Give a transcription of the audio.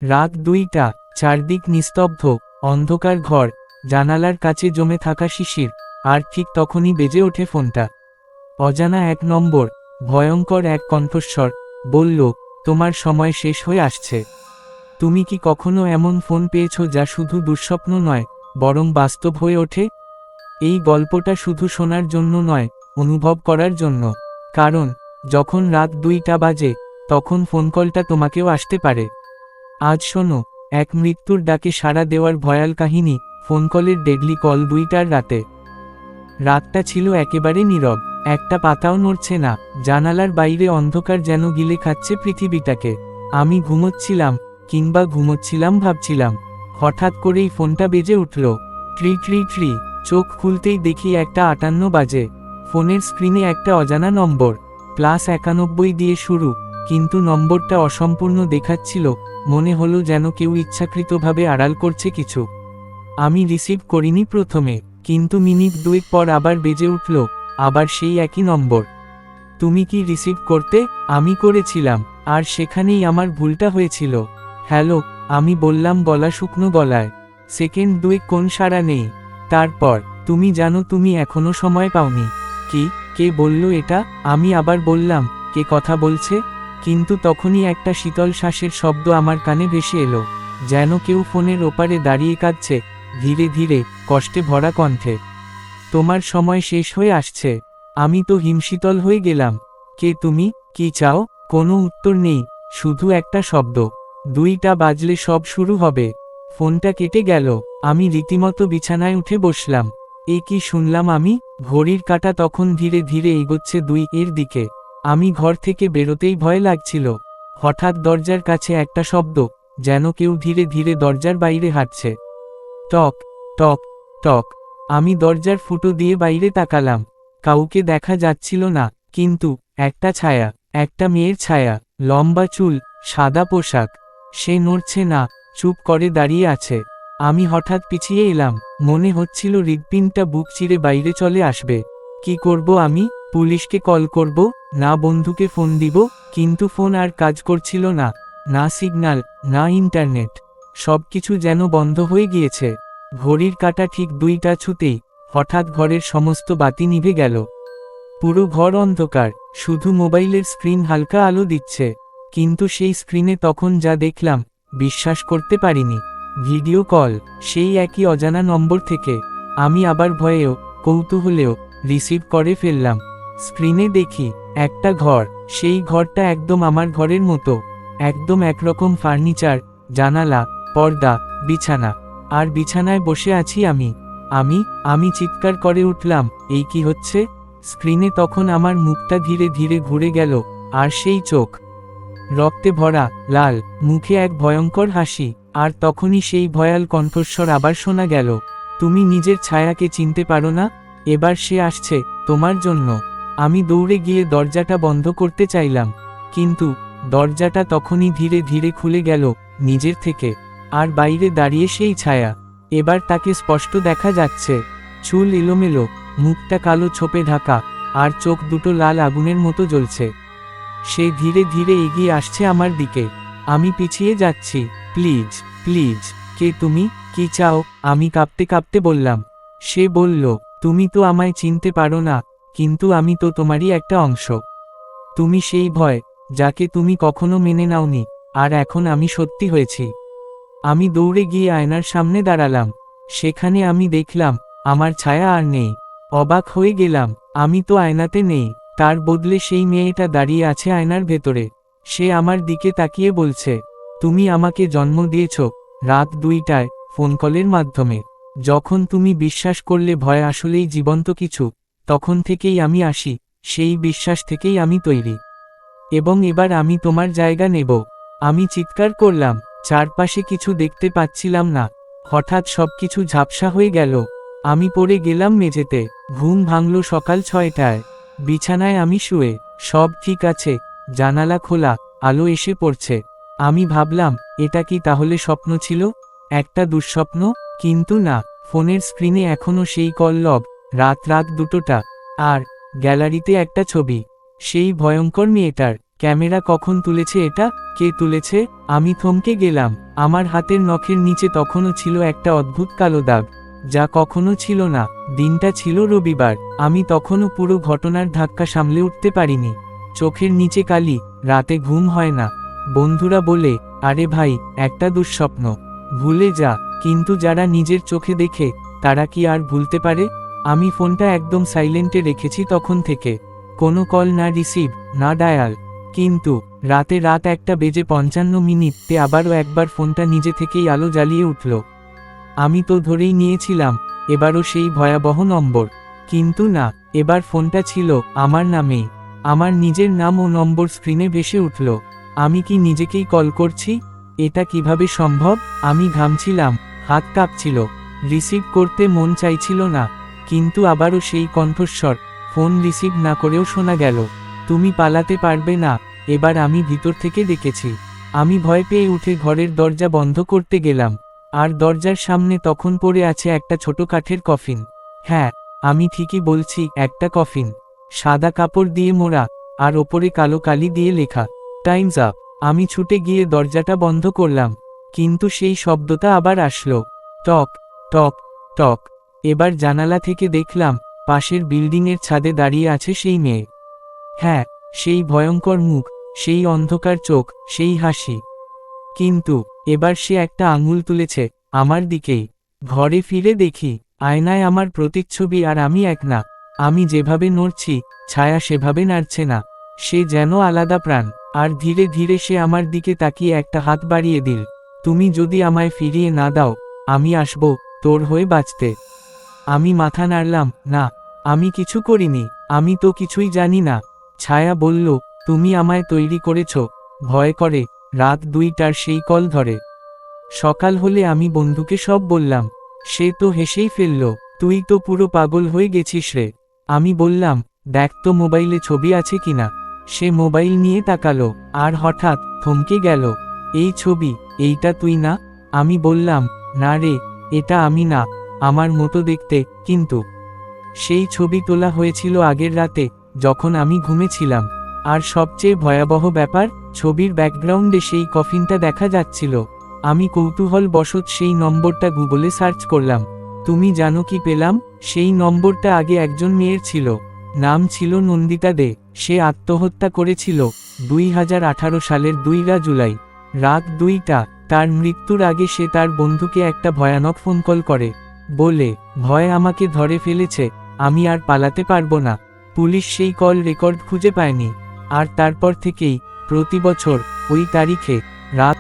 রাত ২টা, চারদিক নিস্তব্ধ, অন্ধকার ঘর, জানালার কাছে জমে থাকা শিশির, আর ঠিক তখনই বেজে ওঠে ফোনটা। অজানা এক নম্বর, ভয়ঙ্কর এক কণ্ঠস্বর বলল, তোমার সময় শেষ হয়ে আসছে। তুমি কি কখনো এমন ফোন পেয়েছো যা শুধু দুঃস্বপ্ন নয়, বরং বাস্তব হয়ে ওঠে? এই গল্পটা শুধু শোনার জন্য নয়, অনুভব করার জন্য। কারণ যখন রাত ২টা বাজে, তখন ফোন কলটা তোমাকেও আসতে পারে। আজ শোনো, এক মৃত্যুর ডাকে সাড়া দেওয়ার ভয়াল কাহিনী, ফোন কলের ডেডলি কল ২টার রাতে। রাতটা ছিল একেবারে নীরব, একটা পাতাও নড়ছে না, জানালার বাইরে অন্ধকার যেন গিলে খাচ্ছে পৃথিবীটাকে। আমি ঘুমোচ্ছিলাম, কিংবা ঘুমোচ্ছিলাম ভাবছিলাম। হঠাৎ করেই ফোনটা বেজে উঠল। Tree tree tree. চোখ খুলতেই দেখি একটা ৫৮ বাজে। ফোনের স্ক্রিনে একটা অজানা নম্বর, +৯১ দিয়ে শুরু, কিন্তু নম্বরটা অসম্পূর্ণ দেখাচ্ছিল। মনে হলো যেন কেউ ইচ্ছাকৃতভাবে আড়াল করছে কিছু। আমি রিসিভ করিনি প্রথমে, কিন্তু মিনিট ২ পর আবার বেজে উঠল, আবার সেই একই নম্বর। তুমি কি রিসিভ করতে? আমি করেছিলাম, আর সেখানেই আমার ভুলটা হয়েছিল। হ্যালো, আমি বললাম গলা শুকনো গলায়। সেকেন্ড ২ কোন সাড়া নেই। তারপর, তুমি জানো তুমি এখনো সময় পাওনি। কি? কে বলল এটা? আমি আবার বললাম, কে কথা বলছে? কিন্তু তখনই একটা শীতল শ্বাসের শব্দ আমার কানে ভেসে এলো, যেন কেউ ফোনের ওপারে দাঁড়িয়ে কাঁদছে, ধীরে ধীরে, কষ্টে ভরা কণ্ঠে। তোমার সময় শেষ হয়ে আসছে। আমি তো হিমশীতল হয়ে গেলাম। কে তুমি? কি চাও? কোনো উত্তর নেই, শুধু একটা শব্দ, ২টা বাজলে সব শুরু হবে। ফোনটা কেটে গেল। আমি রীতিমতো বিছানায় উঠে বসলাম। এ কি শুনলাম আমি? ঘড়ির কাঁটা তখন ধীরে ধীরে এগোচ্ছে ২ এর দিকে। আমি ঘর থেকে বেরোতেই ভয় লাগছিল। হঠাৎ দরজার কাছে একটা শব্দ, যেন কেউ ধীরে ধীরে দরজার বাইরে হাঁটছে। টক টক টক। আমি দরজার ফুটো দিয়ে বাইরে তাকালাম। কাউকে দেখা যাচ্ছিল না, কিন্তু একটা ছায়া, একটা মেয়ের ছায়া, লম্বা চুল, সাদা পোশাক। সে নড়ছে না, চুপ করে দাঁড়িয়ে আছে। আমি হঠাৎ পিছিয়ে এলাম, মনে হচ্ছিল হৃৎপিণ্ডটা বুক চিরে বাইরে চলে আসবে। কি করব আমি? পুলিশকে কল করব, না বন্ধুকে ফোন দিব? কিন্তু ফোন আর কাজ করছিল না, না সিগন্যাল, না ইন্টারনেট। সবকিছু যেন বন্ধ হয়ে গিয়েছে। ঘড়ির কাঁটা ঠিক ২টা ছুঁতেই হঠাৎ ঘরের সমস্ত বাতি নিভে গেল। পুরো ঘর অন্ধকার, শুধু মোবাইলের স্ক্রিন হালকা আলো দিচ্ছে। কিন্তু সেই স্ক্রিনে তখন যা দেখলাম, বিশ্বাস করতে পারিনি। ভিডিও কল, সেই একই অজানা নম্বর থেকে। আমি আবার ভয়েও, কৌতূহলেও রিসিভ করে ফেললাম। স্ক্রিনে দেখি একটা ঘর, সেই ঘরটা একদম আমার ঘরের মতো। একদম একরকম ফার্নিচার, জানালা, পর্দা, বিছানা। আর বিছানায় বসে আছি আমি। আমি আমি চিৎকার করে উঠলাম, এই কি হচ্ছে? স্ক্রিনে তখন আমার মুখটা ধীরে ধীরে ঘুরে গেল, আর সেই চোখ, রক্তে ভরা, লাল, মুখে এক ভয়ঙ্কর হাসি। আর তখনই সেই ভয়াল কণ্ঠস্বর আবার শোনা গেল, তুমি নিজের ছায়াকে চিনতে পারো না? এবার সে আসছে, তোমার জন্য। আমি দৌড়ে গিয়ে দরজাটা বন্ধ করতে চাইলাম, কিন্তু দরজাটা তখনই ধীরে ধীরে খুলে গেল, নিজের থেকে। আর বাইরে দাঁড়িয়ে সেই ছায়া। এবার তাকে স্পষ্ট দেখা যাচ্ছে। চুল এলোমেলো, মুখটা কালো ছোপে ঢাকা, আর চোখ দুটো লাল আগুনের মতো জ্বলছে। সে ধীরে ধীরে এগিয়ে আসছে আমার দিকে। আমি পিছিয়ে যাচ্ছি। Please, please. কে তুমি? কি চাও? আমি কাঁপতে কাঁপতে বললাম। সে বলল, তুমি তো আমায় চিনতে পারো না, কিন্তু আমি তো তোমারই একটা অংশ। তুমি সেই ভয়, যাকে তুমি কখনো মেনে নাওনি, আর এখন আমি সত্যি হয়েছি। আমি দৌড়ে গিয়ে আয়নার সামনে দাঁড়ালাম। সেখানে আমি দেখলাম, আমার ছায়া আর নেই। অবাক হয়ে গেলাম, আমি তো আয়নাতে নেই, তার বদলে সেই মেয়েটা দাঁড়িয়ে আছে আয়নার ভেতরে। সে আমার দিকে তাকিয়ে বলছে, তুমি আমাকে জন্ম দিয়েছ, রাত ২টায়, ফোন কলের মাধ্যমে। যখন তুমি বিশ্বাস করলে ভয় আসলেই জীবন্ত কিছু, তখন থেকেই আমি আসি, সেই বিশ্বাস থেকেই আমি তৈরি। এবং এবার আমি তোমার জায়গা নেব। আমি চিৎকার করলাম, চারপাশে কিছু দেখতে পাচ্ছিলাম না। হঠাৎ সবকিছু ঝাপসা হয়ে গেল। আমি পড়ে গেলাম মেঝেতে। ঘুম ভাঙল সকাল ৬টায়। বিছানায় আমি শুয়ে, সব ঠিক আছে, জানালা খোলা, আলো এসে পড়ছে। আমি ভাবলাম, এটা কি তাহলে স্বপ্ন ছিল? একটা দুঃস্বপ্ন? কিন্তু না, ফোনের স্ক্রিনে এখনও সেই কল লগ, রাত ২টা। আর গ্যালারিতে একটা ছবি, সেই ভয়ঙ্কর মেয়েটার। ক্যামেরা কখন তুলেছে এটা, কে তুলেছে? আমি থমকে গেলাম। আমার হাতের নখের নিচে তখনও ছিল একটা অদ্ভুত কালো দাগ, যা কখনো ছিল না। দিনটা ছিল রবিবার। আমি তখনও পুরো ঘটনার ধাক্কা সামলে উঠতে পারিনি। চোখের নিচে কালি, রাতে ঘুম হয় না। বন্ধুরা বলে, আরে ভাই, একটা দুঃস্বপ্ন, ভুলে যা। কিন্তু যারা নিজের চোখে দেখে, তারা কি আর ভুলতে পারে? আমি ফোনটা একদম সাইলেন্টে রেখেছি তখন থেকে। কোনো কল না রিসিভ, না ডায়াল। কিন্তু রাতে রাত 1:55 আবারও একবার ফোনটা নিজে থেকেই আলো জ্বালিয়ে উঠল। আমি তো ধরেই নিয়েছিলাম এবারও সেই ভয়াবহ নম্বর। কিন্তু না, এবার ফোনটা ছিল আমার নামেই। আমার নিজের নাম ও নম্বর স্ক্রিনে ভেসে উঠল। আমি কি নিজেকেই কল করছি? এটা কিভাবে সম্ভব? আমি ঘামছিলাম, হাত কাঁপছিল, রিসিভ করতে মন চাইছিল না। কিন্তু আবারও সেই কণ্ঠস্বর, ফোন রিসিভ না করেও শোনা গেল। তুমি পালাতে পারবে না। এবার আমি ভিতর থেকে ডেকেছি। আমি ভয় পেয়ে উঠে ঘরের দরজা বন্ধ করতে গেলাম। আর দরজার সামনে তখন পড়ে আছে একটা ছোট কাঠের কফিন। হ্যাঁ, আমি ঠিকই বলছি, একটা কফিন। সাদা কাপড় দিয়ে মোড়া, আর ওপরে কালো কালি দিয়ে লেখা, টাইমস আপ। আমি ছুটে গিয়ে দরজাটা বন্ধ করলাম। কিন্তু সেই শব্দটা আবার আসলো, টক টক টক। এবার জানালা থেকে দেখলাম, পাশের বিল্ডিংয়ের ছাদে দাঁড়িয়ে আছে সেই মেয়ে। হ্যাঁ, সেই ভয়ঙ্কর মুখ, সেই অন্ধকার চোখ, সেই হাসি। কিন্তু এবার সে একটা আঙুল তুলেছে আমার দিকেই। ঘরে ফিরে দেখি, আয়নায় আমার প্রতিচ্ছবি, আর আমি এক না। আমি যেভাবে নড়ছি, ছায়া সেভাবে নাড়ছে না। সে যেন আলাদা প্রাণ। আর ধীরে ধীরে সে আমার দিকে তাকিয়ে একটা হাত বাড়িয়ে দিল। তুমি যদি আমায় ফিরিয়ে না দাও, আমি আসব তোর হয়ে বাঁচতে। আমি মাথা নাড়লাম, না, আমি কিছু করিনি, আমি তো কিছুই জানি না। ছায়া বলল, তুমি আমায় তৈরি করেছ, ভয় করে। রাত 2টার সেই কল ধরে। সকাল হলে আমি বন্ধুকে সব বললাম। সে তো হেসেই ফেলল, তুই তো পুরো পাগল হয়ে গেছিস রে। আমি বললাম, দেখ তো মোবাইলে ছবি আছে কিনা। সে মোবাইল নিয়ে তাকালো, আর হঠাৎ থমকে গেল। এই ছবি, এইটা তুই না? আমি বললাম, না রে, এটা আমি না, আমার মতো দেখতে। কিন্তু সেই ছবি তোলা হয়েছিল আগের রাতে, যখন আমি ঘুমেছিলাম। আর সবচেয়ে ভয়াবহ ব্যাপার, ছবির ব্যাকগ্রাউন্ডে সেই কফিনটা দেখা যাচ্ছিল। আমি কৌতূহলবশত সেই নম্বরটা গুগলে সার্চ করলাম। তুমি জানো কি পেলাম? সেই নম্বরটা আগে একজন মেয়ের ছিল। নাম ছিল নন্দিতা দে। সে আত্মহত্যা করেছিল 2018 সালের 2 জুলাই, রাত 2টা। তার মৃত্যুর আগে সে তার বন্ধুকে একটা ভয়ানক ফোন কল করে, বলে, ভয় আমাকে ধরে ফেলেছে, আমি আর পালাতে পারবো না। পুলিশ সেই কল রেকর্ড খুঁজে পায়নি। আর তারপর থেকেই প্রতি বছর ওই তারিখে রাত